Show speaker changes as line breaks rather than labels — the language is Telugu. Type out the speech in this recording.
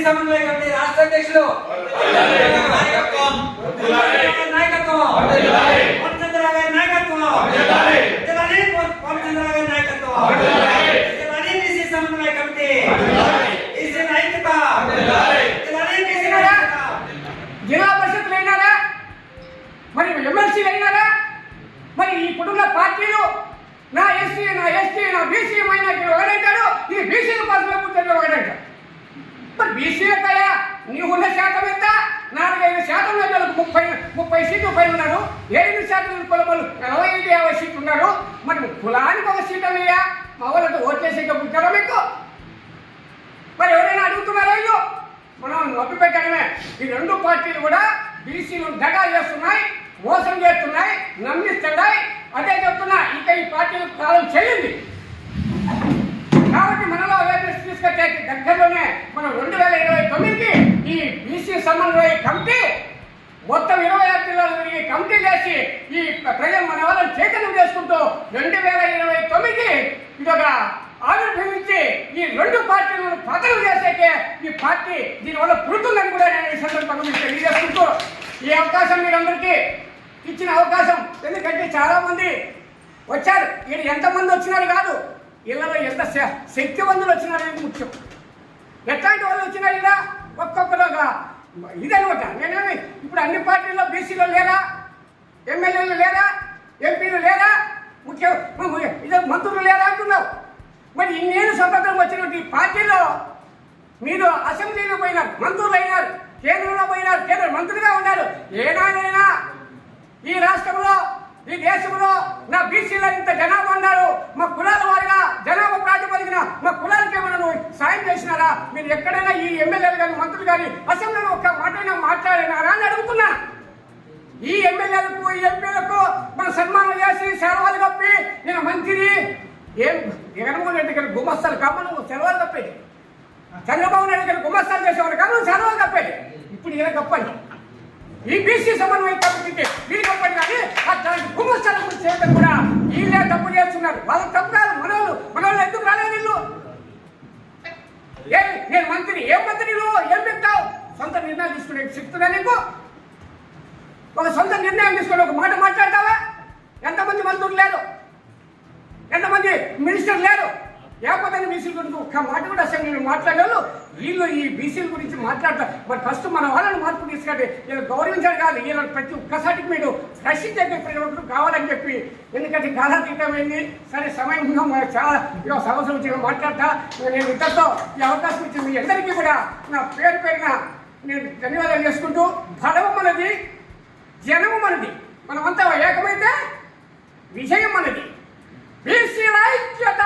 సమన్వయ కమిటీ రాష్ట్ర అధ్యక్షులు నాయకత్వం పూర్ణచంద్రరావు గారి నాయకత్వం పూర్ణచంద్రరావు గారి నాయకత్వం బీసీ సమన్వయ కమిటీ బీసీ ఐక్యత
జిల్లా పరిషత్లు అయినారా, మరి ఎమ్మెల్సీలు అయినారా, మరి ఇప్పుడున్న పార్టీలు నా ఎస్సీ నా బీసీ మైనార్టీలు ఒకటంటాడు, ఇది బీసీల కోసమే కూర్చొని ఒకటంటాడు. మరి బీసీలకయ్యా నీకున్న శాతం ఎంత? 4-5% 30 సీట్లు పైన ఉన్నారు. 7% కులబలు 45-50 సీట్లు ఉన్నారు. మరి కులానికి ఒక సీట్ అయ్యా మా వాళ్ళతో ఓట్లేసేక పుట్టారా మీకు? మరి ఎవరైనా అడుగుతున్నారా? ఇల్లు మనం నొప్పి పెట్టడమే. ఈ రెండు పార్టీలు కూడా బీసీలు దగా చేస్తున్నాయి, మోసం చేస్తున్నాయి, నమ్మిస్తున్నాయి. అదే చెప్తున్నా, ఇక ఈ పార్టీలకు కాలం చెల్లింది. కాబట్టి మనలో అవేర్నెస్ తీసుకొచ్చే దగ్గరలోనే మనం 2029కి ఈ బీసీ సమన్వయ కమిటీ మొత్తం 26 జిల్లాలు తిరిగి కమిటీ చేసి ఈ ప్రజలు మన వాళ్ళని చైతన్యం చేసుకుంటూ 2029కి ఇదొక ఆవిర్భవించి ఈ రెండు పార్టీలను పతనం చేసేకే ఈ పార్టీ దీనివల్ల పుడుతుందని కూడా నేను ఈ సందర్భంగా మీకు తెలియజేసుకుంటూ ఈ అవకాశం మీరందరికీ ఇచ్చిన అవకాశం. ఎందుకంటే చాలా మంది వచ్చారు, ఇక్కడ ఎంతమంది వచ్చినారు కాదు, ఇళ్ళలో ఎంత శక్తివంతులు వచ్చినారనేది ముఖ్యం. ఎట్లాంటి వాళ్ళు వచ్చినారు ఇలా ఒక్కొక్కరుగా ఇదనమాట. నేనేమి ఇప్పుడు అన్ని పార్టీల్లో బీసీలో లేరా, ఎమ్మెల్యేలు లేరా, ఎంపీలు లేరా, ఇదే మంత్రులు లేరా అంటున్నావు. మరి ఇన్నేళ్ళు స్వతంత్రం వచ్చినట్టు ఈ పార్టీలో మీరు అసెంబ్లీలో పోయినారు, మంత్రులు అయినారు, కేంద్రంలో పోయినారు, కేంద్ర మంత్రులుగా ఉన్నారు. ఏనాడైనా ఈ రాష్ట్రంలో ఈ దేశంలో నా బీసీలో ఇంత జనాభా ఉన్నారు, మా కులాల వారిగా జనాభా ప్రాతిపదికన మా కులాలకి ఏమైనా సాయం చేసినారా? మీరు ఎక్కడైనా ఈ ఎమ్మెల్యేలు కానీ మంత్రులు కానీ అసెంబ్లీలో ఒక్క మాటైనా మాట్లాడినారా అని అడుగుతున్నా. ఈ ఎమ్మెల్యేలకు ఈ ఎంపీలకు మన సన్మానం చేసి సెలవులు కప్పి నేను మంత్రి ఏం జగన్మోహన్ రెడ్డి గారి గుమస్తాలు కమ్మను సెలవులు కప్పేది, చంద్రబాబు నాయుడు గారి గుమస్తాలు చేసేవాళ్ళు కమ్మను సెలవులు కప్పేది. ఇప్పుడు ఇలా కప్పండి ఈ బీసీ సమన్వయ కమిటీకి వీళ్ళు కప్పండి. కానీ అట్లాంటి గుమస్తాల గురించి చేయడం కూడా వీళ్ళే తప్పు చేస్తున్నారు. వాళ్ళకి తప్పు కాదు, మనోళ్ళు ఎందుకు రాలేదు? వీళ్ళు నేను మంత్రి, ఏం మంత్రి నువ్వు ఏం చెప్తావు? సొంత నిర్ణయాలు తీసుకునే శక్తిగా నీకు? ఒక సొంత నిర్ణయం తీసుకుని ఒక మాట మాట్లాడతావా? ఎంతమంది మంత్రులు లేరు, ఎంతమంది మినిస్టర్లు లేరు, లేకపోతే బీసీల గురించి ఒక్క మాట కూడా అసెంబ్లీలో మాట్లాడారు. వీళ్ళు ఈ బీసీల గురించి మాట్లాడతారు. మరి ఫస్ట్ మన వాళ్ళని మార్పు తీసుకుంటే వీళ్ళు గౌరవించాలి కాదు, వీళ్ళని ప్రతి ఒక్కసారికి మీరు రక్షించే కావాలని చెప్పి. ఎందుకంటే కాలాతీతమైంది. సరే సమయం చాలా సంవత్సరం వచ్చి మాట్లాడతా. నేను ఇద్దరితో ఈ అవకాశం ఇచ్చిన మీ అందరికీ కూడా నా పేరున నేను ధన్యవాదాలు చేసుకుంటూ, బలము మనది, జనము మనది, మనమంతా ఏకమైతే విజయం మనది. బీసీల ఐక్యత.